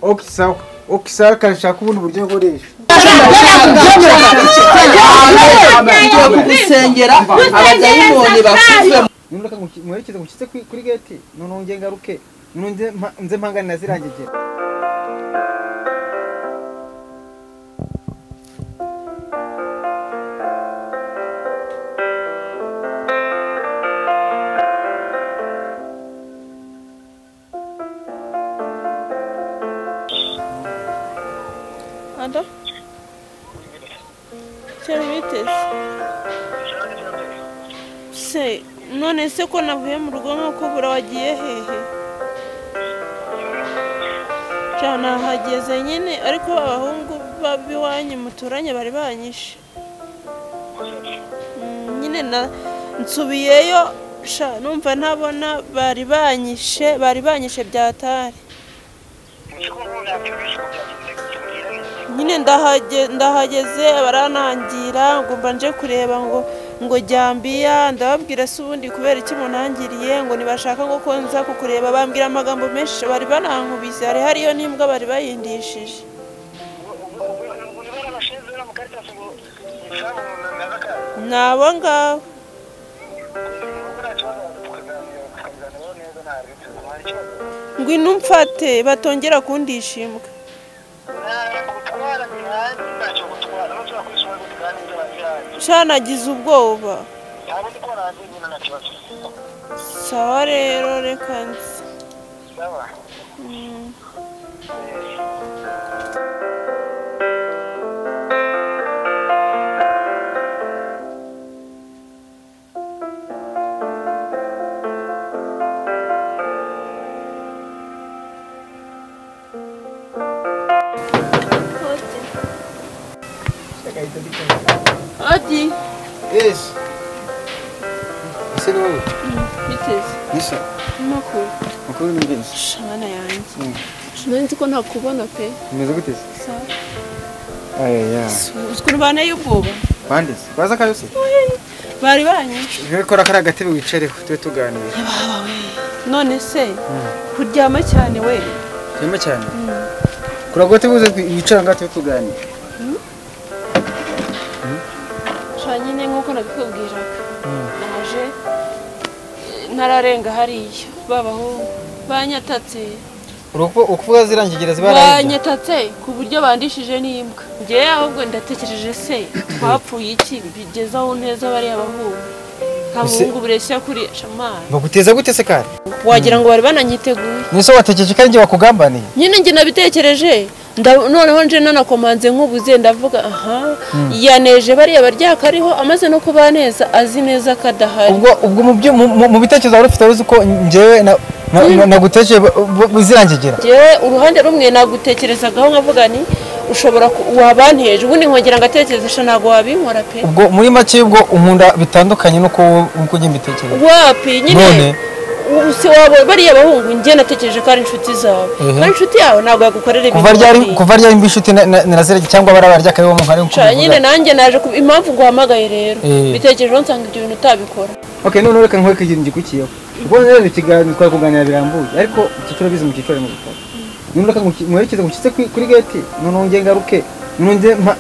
Okisawa. Okisawa kashaka ubundi buryo nkoresha. Gusengera abadayimoni bakuze. Nunaka mwerekeze mukize kuri gate. None nge ngaruke. Nunze nze mpangana nazirangegera. Anda? Cyari biteze. Se, none se ko navuye mu rugo nk'uko bura wagiye hehe? Cyana hageze nyine ariko abahungu babiwanye muturanye bari banyishe. Nyine nsubiyeyo sha numva ntabona bari banyishe byatari. Nyine ndahageze baranangira ngumva nje kureba ngo Jambiya ndababwira se ubundi kubera iki munangiriye ngo nibashaka ngo konza kukureba bambwira amagambo menshi bari banankubise hariyo n'imbwa bari bayindishije. Nabo ngabo ngwino umfate batongera kundisha imbwa. Shanagize ubwoba. Sawa rero reka nzi. Adi. Yes. Ese no. Biteze. Nisa. Makuru. Makuru ni ngenzi. Shana yanjye. Sinzi ko ntakubona pe. Umeze gute? Sawa. Ya. Uskuru bana y'ubwoba. Bandese. Baza kayose. Bari banyishe. Gikora kara gatebe wicareho twe tuganira. None se kuryama cyane we. Cyane cyane. Kuragote buze wicara ngate tuganira. Nyine nk'uko nabikubwiraga naje nararenga hariya babaho banyatatse ukuvuga zirangegera banyatatse ku buryo bandishije n'imbwa ngewe ahubwo ndatekereje se twapfuye iki bigezaho neza bari abahungu abahungu bureshya kuri shamana baguteza gute se kare wagira ngo bari bananyiteguye niso watekereje kandi nge bakugambaniye nyine nge nabitekereje noneho nje nanakomanze nk'ubuze ndavuga aha yaneje bariya baryaka ariho amaze no kubaneza azi neza kadahari ubwo mu bitekerezo wari ufite uzi ko ngewe nagutekereje bizirangegera ngewe uruhande rumwe nagutekerezagaho nkavuga ni ushobora wabanteje ubundi nkongera ngatekereza ntago wabinkora pe ubwo muri make ubwo unkunda bitandukanye nuko ujye mbitekereza wapi nyine usi wabo bariya bahungu nge natekereje ko ari inshuti zawe kandi inshuti yawe ntabwo yagukorera ibintu kuva ryari inshuti narazirege cyangwa barabarya kayo mu nkari uko nyine nanjye naje impamvu nguhamagaye rero bitekereje nsanga ibyo bintu utabikora okay none reka nkwereke ikintu gikukiyeho ubwo rero ikiganiro twakuganira birambuye ariko cyiciro bize mu cyiciro mu gutaka none reka mwerekeze mukize kuri gate none nge ngaruke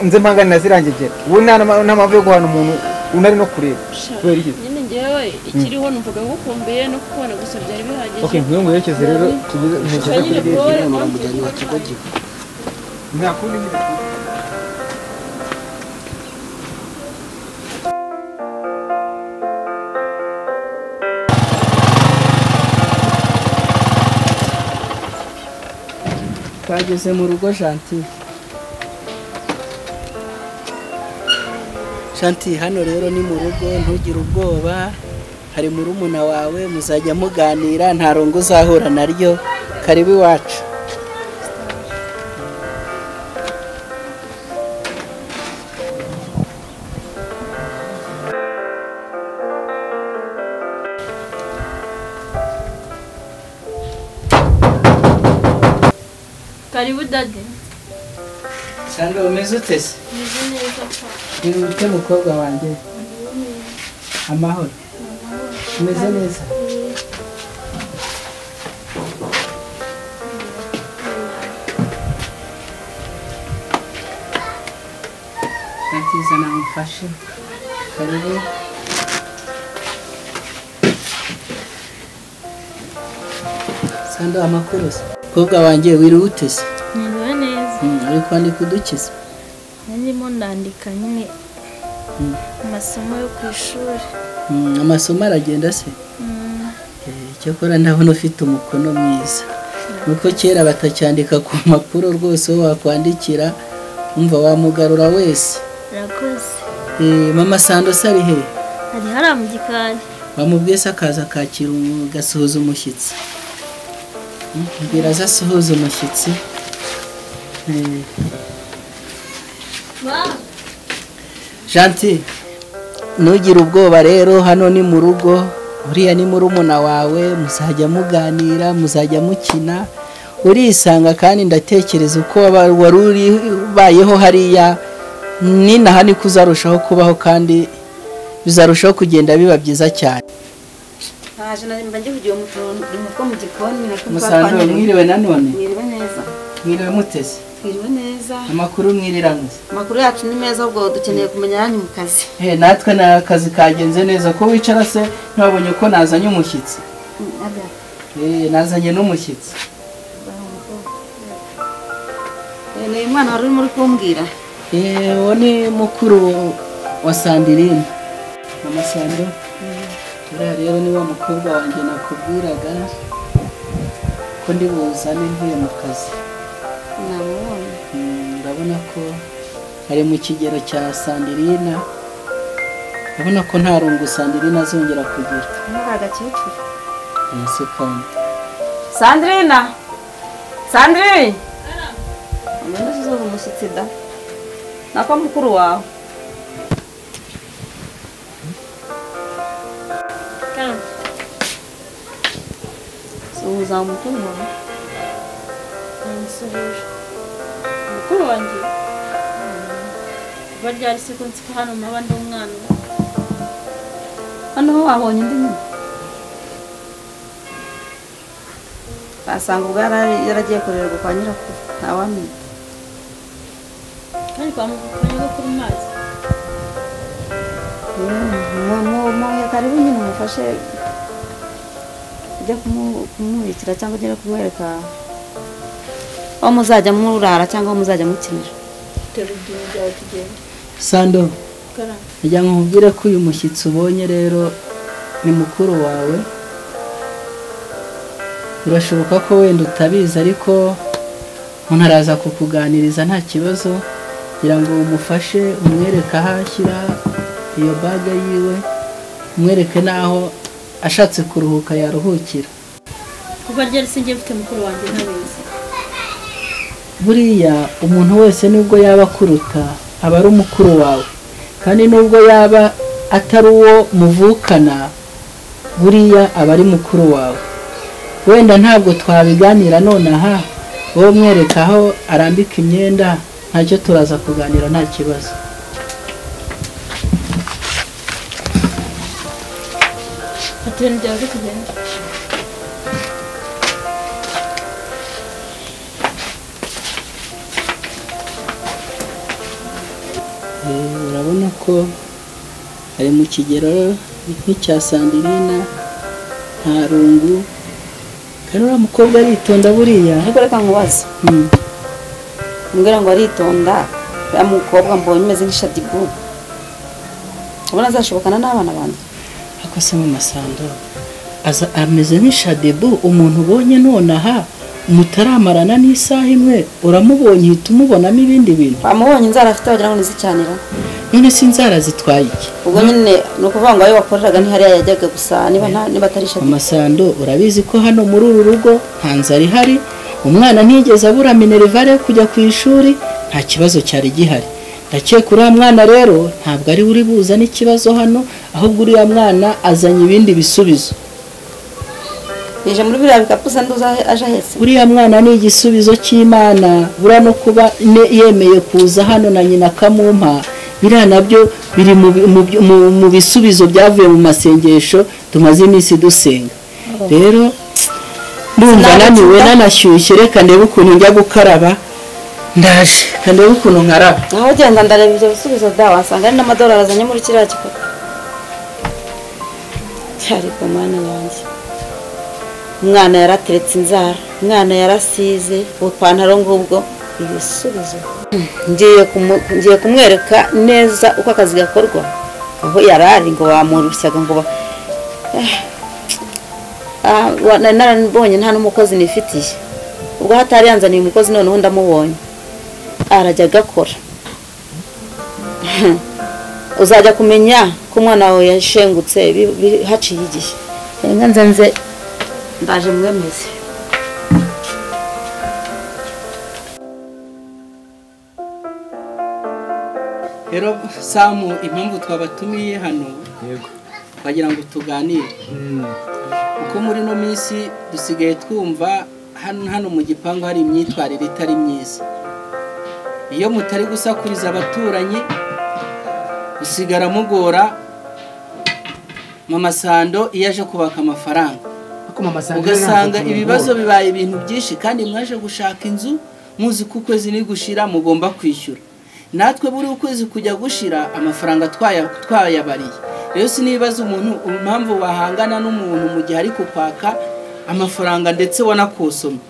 nze mpangana nazirangegera ubu nta mpamvu yo guhana umuntu unari no kureba kubera iki nyine ngewe ikiriho numvaga ngukumbuye no kubona gusa byari bihagije okay nkwiye mwerekeze rero tugize kuri gate n'umujyanye wa Kigogi nta kundi ni twageze mu rugo Shanti hano rero ni mu rugo ntugire ubwoba hari murumuna wawe muzajya muganira nta rongo uzahura naryo karibu iwacu karibu dade Sandra umeze ute se ni ute mukobwa wanjye amahoro umeze neza Tiza namufashe karibu Sando amakuru se kobwa wanje wirute se Niriwe neza ari kwandika udukiza ndimo ndandika nyine amasomo yo ku ishuri amasomo aragenda se cyakora ndabona ufite umukono mwiza nuko kera batacyandika ku mapuro rwose wakwandikira umva wamugarura wese Rakoze mama Sando sari he ari hara mu gikari bamubwese akaza kakira gasuhuza umushyitsi biraza suhuza umushyitsi Gentil nugira ubwoba rero hano ni mu rugo uriya ni murumuna wawe muzajya muganira muzajya mukina urisanga kandi ndatekereza uko wari uri bayeho hariya ninaha ni kuzarushaho kubaho kandi bizarushaho kugenda biba byiza cyane haje narimba ngiye kugira umutungo mu gikoni Musando mwiriwe nanone mwiriwe neza mwiriwe mutese mwiriwe neza amakuru mwiriranguze amakuru yacu ni meza ubwo dukeneye kumenya yanyu mu kazi natwe na kazi kagenze neza ko wicara se ntabonye ko nazanye umushyitsi nazanye n'umushyitsi ni umwana wari urimo kumbwira uwo ni mukuru wa Sandirine mama Sando uriya rero ni wa mukobwa wanjye nakubwiraga ko ndi buzane mvuye mu kazi ndabona ko ari mu kigero cya Sandirine urabona ko nta rungu Sandirine azongera kugira agakecuru ese kandi Sandrine amanda zizo umushyitsi da nako mukuru wawe suhuza umukuru wawe mukuru wanjye baryari se ko nsika hano mabandi umwana hano ho wabonye indi nyine asanga ubwo yaragiye kurerwa kwa nyirakuru ntawamenya kandi kwa mukuru kuri mazi muhe karibu nyine umufashe ujya kumubikira cyangwa ugera kumwereka aho muzajya murara cyangwa aho muzajya mukinira Sando njya nkubwire ko uyu mushyitsi ubonye rero ni mukuru wawe birashoboka ko wenda utabizi ariko umuntu araza kukuganiriza nta kibazo kugira ngo umufashe umwereke aho ashyira iyo bage yiwe umwereke n'aho ashatse kuruhuka yaruhukira kuba ryari se ngiye mfite mukuru wanjye ntabizi buriya umuntu wese nubwo yaba akuruta aba ari umukuru wawe kandi nubwo yaba atari uwo muvukana buriya aba ari mukuru wawe wenda ntabwo twabiganira nonaha wowe mwereka aho arambika imyenda ntacyo turaza kuganira nta kibazo atirani byaje kugenda urabona ko ari mu kigero nk'icya Sandirine nta rungu kandi uriya mukobwa aritonda buriya ariko reka nkubaze mbwira ngo aritonda uriya mukobwa mbonye umeze nk'ishadibu ubona azashobokana n'abana banjye ariko se mama Sando ameze nk'ishadibu umuntu ubonye nonaha mutaramarana n'isaha imwe uramubonye uhita umubonamo ibindi bintu wamubonye inzara afite wagira ngo nizicanira none si inzara zitwaye iki ubwo nyine ni ukuvuga ngo ayo wakoreraga ntihariya yajyaga gusa niba atari ishati mama Sando urabizi ko hano muri uru rugo nta nzara ihari umwana ntiyigeze abura minerivare yo kujya ku ishuri nta kibazo cyari gihari ndakeka uriya mwana rero ntabwo ari uri buzane ikibazo hano ahubwo uriya mwana azanye ibindi bisubizo nije muri biriya bikapu se nduza aje ahetse uriya mwana ni igisubizo cy'Imana bura no kuba yemeye kuza hano na nyina akamumpa biriya nabyo biri mu bisubizo byavuye mu masengesho tumaze iminsi dusenga rero ndumva naniwe nanashyushye reka ndebe ukuntu njya gukaraba ndaje kandi ukuntu nkaraba naho genda ndareba ibyo bisubizo da wasanga ari n'amadolari azanye muri kiriya gikapu ariko mwana yanjye umwana yarateretse inzara umwana yarasize upantaro ngubwo ibisubizo ngiye kumwereka neza uko akazi gakorwa aho yarari ngo bamurushyaga ngo narabonye nta n'umukozi nifitiye ubwo hatari yanzaniye umukozi noneho ndamubonye arajya agakora uzajya kumenya ko umwana wawe yashengutse haciye igihe renga nze ndaje mwemeze rero Samu impamvu twabatumiye hano yego bagira ngo tuganire kuko muri no minsi dusigaye twumva hano mu gipangu hari imyitwarire itari myiza iyo mutari gusakuriza abaturanyi usigara mugora mama Sando iyo aje kubaka amafaranga ugasanga ibibazo bibaye ibintu byinshi kandi mwaje gushaka inzu muzi ko ukwezi ni gushira mugomba kwishyura natwe buri ukwezi kujya gushira amafaranga twayabariye rero sinibaza umuntu impamvu wahangana n'umuntu mu gihe ari kukwaka amafaranga ndetse wanakosoma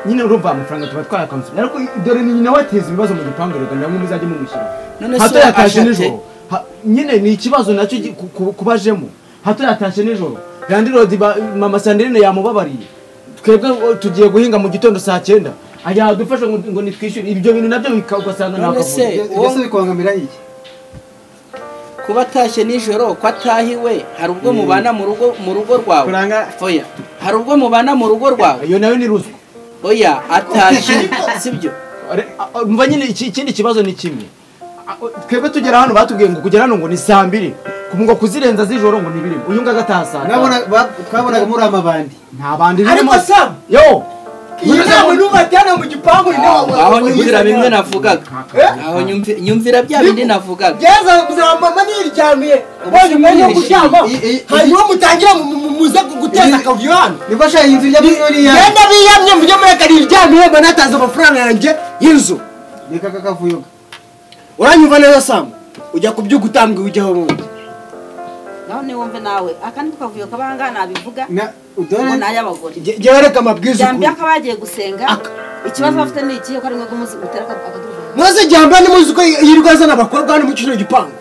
nyine urumva amafaranga tuba twayakonsomye ariko dore ni nyina wateza ibibazo mu gipangu rega ndamwe muzajye mumushyira hato yatashe nijoro nyine ni ikibazo nacyo kubajemo hato yatashe nijoro Randi Road mama Sandrine yamubabariye twebwe tugiye guhinga mu gitondo saa 9 ajya dufasha ngo nitwishyure ibyo bintu nabyo bikagusanga nakavuga byose bikongamira iki kuba atashe nijoro ko atahiwe hari ubwo mubana mu rugo rwawe oya hari ubwo mubana mu rugo rwawe iyo nayo ni ruswa oya atashe sibyo mva nyine ikindi kibazo ni kimwe twebwe tugera hano batubwiye ngo kugera hano ngo ni saa 2 kumungo kuzirenza zijoro ngo nibiri uyu ngagatasa nabona twabonaga muri amabandi nta bandi ariko Sam yo Yinama nubatana mu gipangu ni aho nyumvira bimwe navugaga aho nyumvira bya bindi navugaga geza kuzama mama niryamiye ubonye umwanya wo gushamba hanyuma mutangira muze guteza akavuyo hano niko sha inzu y'abiyori ya yenda biyamye mujye mureka niryamiye banataza amafaranga yanjye y'inzu nika kakavuyo uranyumva neza Sam ujya kubyuka utambwe ujyaho mu none wumve nawe akandi tukavuyo kabanga nabivuga na udore na y'abagore gereka amabwiza jambi akabagiye gusenga ikibazo bafite ni iki ko ari ngo muzi gutera akaduvuga maze jambi ni muzi ko yirirwa zana abakobwa hano mu kino gipangu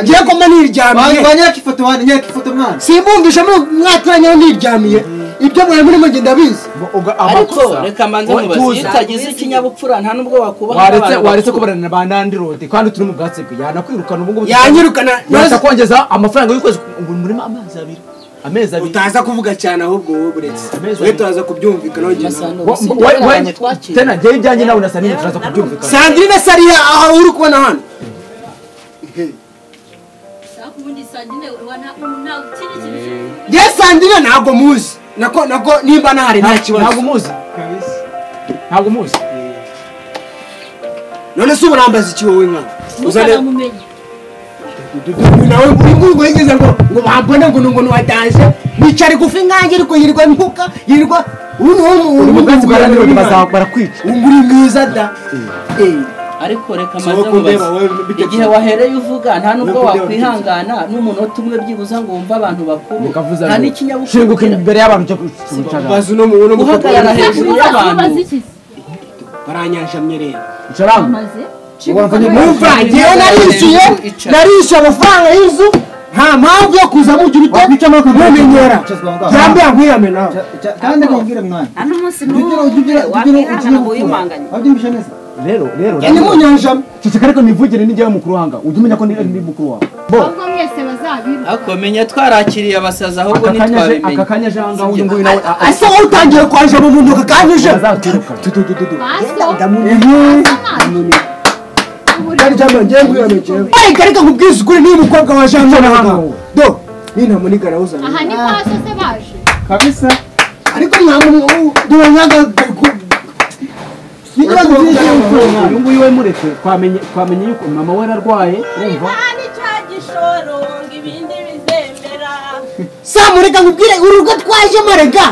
ngiye ko maniryamiye wanyaka ifoto wanyaka ifoto mwana simbumvisha mwaturanye niryamiye ibyo mwe muri mwe ndabizi ariko reka manze mubazi itagize ikinyabupfura nta nubwo wakubaha waretse kubarana ba Randi Road kandi turi mu bwatsi bwe yanakwirukana ubwo yanyirukana nasa kongeza amafaranga y'ukwezi ngo muri amezi abiri utaza kuvuga cyane ahubwo wowe buretse we turaza kubyumvikana tena ngiye ibyanjye nawe na Sandrine turaza kubyumvikana Sandrine sariya aho uri kubona hano Sandrine ntabwo muzi nako nimba nahari nta kibazo ntabwo muzi kabisa ntabwo muzi none se uburambaza iki wowe mwana uzane nawe ngo yigeze ngo bambone ngo ntiwataje nicare gufi nkanjye ariko yirirwa ntuka yirirwa ubwatsi bwa Randi Road barakwica uri mwiza da ariko reka manze mubazi igihe wahereye uvuga nta nubwo wakwihangana n'umunota umwe byibuza ngo wumve abantu bakuru nta n'ikinyabupfura shinguka imbere y'abantu cyo kucaga bazu no mu guhagarara hejuru y'abantu baranyanjamye rero icaramu mumva ngewe narishyuye amafaranga y'inzu nta mpamvu yo kuza mugira ute mumenyera jambi yankwiyame nawe kandi nkubwire mwana hano umunsi n'umwe wakwihangana ngo uyumanganye wabyumvisha neza rero ni munyanjamye ceceka ariko nivugire n'ijyawe mukuru wanga ujye umenya ko ndi mukuru wawe ahubwo mwese bazabiba ako menya twarakiriye abasaza ahubwo ntitwabimenye aka kanya janga uyu nguyu nawe ase wowe utangiye kwaje mu muntu kakanyije ariko nkubwiza ukuri niba umukobwa wa Jean hano do nina munigara uzana aha ni kwa sose baje kabisa ariko dore nyaga uyu nguyu we mureke twamenye yuko mama we ararwaye urumva ni cya gishoro ngo ibindi bizemera samureka nkubwire urugo twaje marega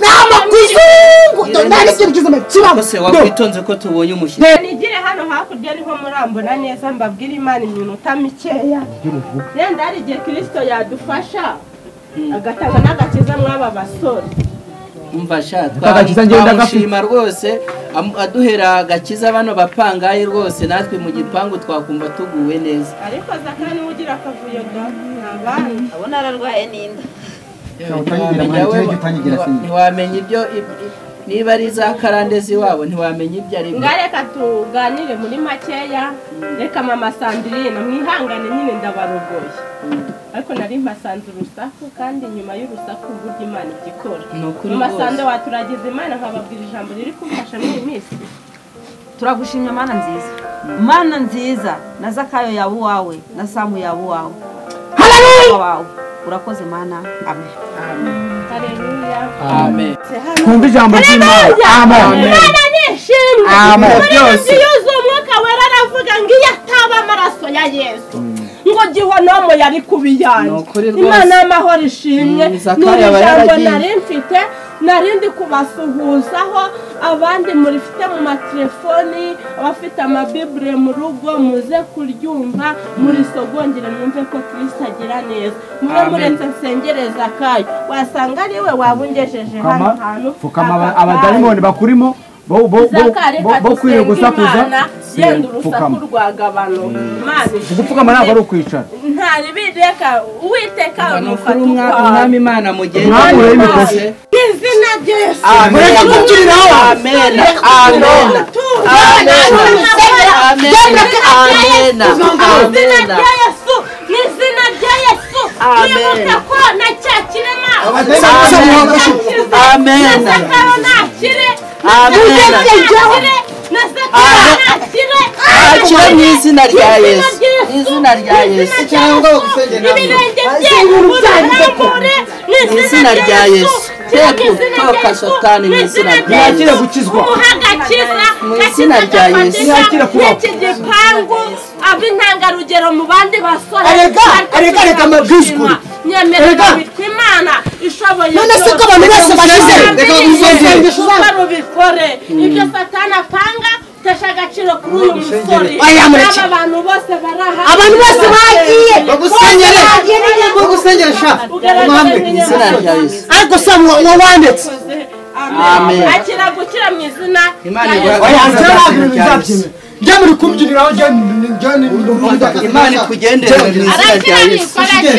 n'amakuzungu ndari cyo kiza kibaho kose wakwitonze ko tubonye umushyitsi nigire hano hakurya niho murambona neza mbabwira Imana iminota mikeya yenda hari igihe Kristo yadufasha agatanga n'agakiza mw'aba basore umva sha twamushima rwose aduhera agakiza bano bapangaye rwose natwe mu gipangu twakumva tuguwe neza ariko Zakari niwe ugira akavuyo n'abandi abona ararwaye n'inda ntiwamenya ibyo niba ari za karandezi wabo ntiwamenya ibyo ari byo reka tuganire muri makeya reka mama Sandrine mwihangane nyine ndabarogoye ariko nari mbasanze urusaku kandi nyuma y'urusaku burya Imana igikora mama Sandrine waturagize Imana nkababwira ijambo riri kumfasha muri iyi minsi turagushimye Mana nziza na Zakayo yawe uwawe na Samu yawe uwawe haleluya urakoze Mana amen haleluya amen kumva ijambo ry'Imana amen amen byose yuzuye umwuka wera aravuga ngo iyo ataba amaraso ya Yesu ngo gihonomo yari kubiyanye Imana y'amahoro ishimye n'ijambo nari mfite narindi kubasuhuzaho abandi murifite mu matelefoni abafite amabibure mu rugo muze kuryumva muri sogongere mwumve ko Kristo agira neza mube muretse nsengereza kayo wasanga ari we wabungejeje hano hantu fukama abadayimoni bakurimo bo kwiye gusakuza yenda urusaku rwagabano Imana gupfukama ntabwo ari ukwicara ntari bireka Uwiteka umwami Imana mugende izina rya Yesu amen amen amen izina rya Yesu n'izina rya Yesu nibuka ko na cyakirema amen akira mu izina rya Yesu izina rya Yesu cyangwa gusengera mu izina rya Yesu toka satani mu izina rya yakire gukizwa mu izina rya Yesu yakire kubaho iki gipangu ab'intangarugero mu bandi basore areka amabwizwe nyemerera bitwa Imana ishoboye none se ko abantu bose bashize reka gusengera ubikore ibyo satani apanga tesha agaciro kuri uyu musore aba bantu bose baraha abantu bose bagiye bagusengera sha izina rya Yesu ariko se wanditse amen akira gukira mu izina Imana njya muri kubyiniraho Imana ikugendere mu izina rya Yesu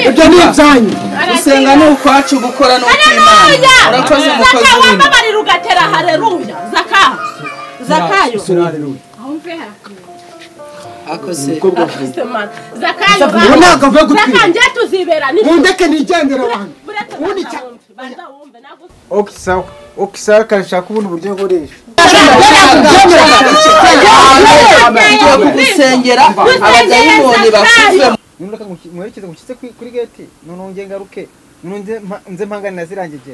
ibyo ni ibyanyu gusenga ni ukwacu gukora no kw'Imana urakoze umukozi w'Imana wababarira ugatera haleluya Zakayo akose Zakayo Zakayo tuzibera ni mundeke nigendera abantu ubundi okisa kashaka ubundi buryo nkoresha ngiye kugusengera abadayimoni bafite mwerekeze mushyitse kuri gate none ngaruke nze mpangane nazirangije